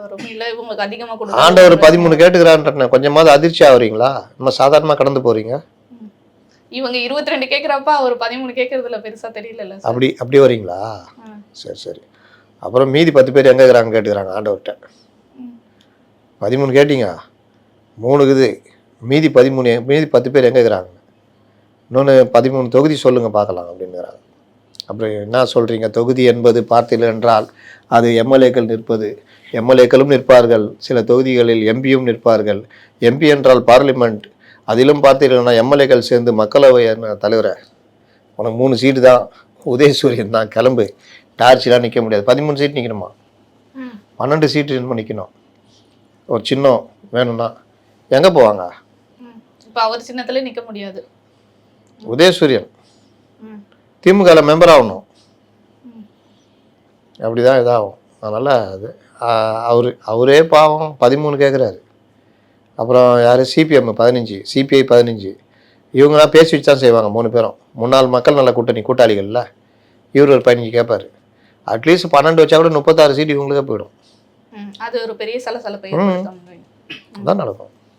வரும். இல்ல இவங்களுக்கு அதிகமா கொடுக்கணும். ஆண்டவர் 13 கேட்டுக்கிறான்ற கொஞ்சமாவது அதிர்ச்சி ஆகுறீங்களா? நம்ம சாதாரணமா கடந்து போறீங்க. இவங்க 22 கேட்குறப்ப அவர் 13 கேட்கறதுல பெருசா தெரியல. அப்படி வரீங்களா? சரி. அப்புறம் மீதி 10 பேர் எங்க இருக்கிறாங்க கேட்டுக்கிறாங்க ஆண்டவர்கிட்ட. 13 கேட்டீங்க, 3 இருக்குது, மீதி 10 பேர் எங்க இருக்கிறாங்க? இன்னொன்று 13 தொகுதி சொல்லுங்க பார்க்கலாம் அப்படின்னுறாங்க. அப்புறம் என்ன சொல்றீங்க? தொகுதி என்பது பார்த்தீர்கள் என்றால் அது எம்எல்ஏக்கள் நிற்பது, எம்எல்ஏக்களும் நிற்பார்கள், சில தொகுதிகளில் எம்பியும் நிற்பார்கள். எம்பி என்றால் பார்லிமெண்ட், அதிலும் பார்த்தீங்கன்னா எம்எல்ஏக்கள் சேர்ந்து மக்களவை தலைவரை உனக்கு 3 சீட்டு தான், உதயசூரியன் தான், கிளம்பு, டார்ச்சிலாம் நிற்க முடியாது. 13 சீட் நிற்கணுமா? 12 சீட்டு நிற்கணும். ஒரு சின்னம் வேணும்னா எங்கே போவாங்க? இப்போ அவர் சின்னத்துல நிற்க முடியாது. உதயசூரியன் திமுக மெம்பர் ஆகணும், அப்படிதான் இதாகும். அதனால் அது அவரே பாவம் 13 கேட்குறாரு. அப்புறம் யார்? சிபிஎம் 15, சிபிஐ 15, இவங்களாம் பேசி வச்சு தான் செய்வாங்க 3 பேரும். முன்னாள் மக்கள் நல்ல கூட்டாளிகள்ல இவர் ஒரு 15 கேட்பார். அட்லீஸ்ட் 12 வச்சா கூட 36 சீட் இவங்களுக்கே போயிடும். அது ஒரு பெரிய சலசலப்பை தான் நடக்கும்.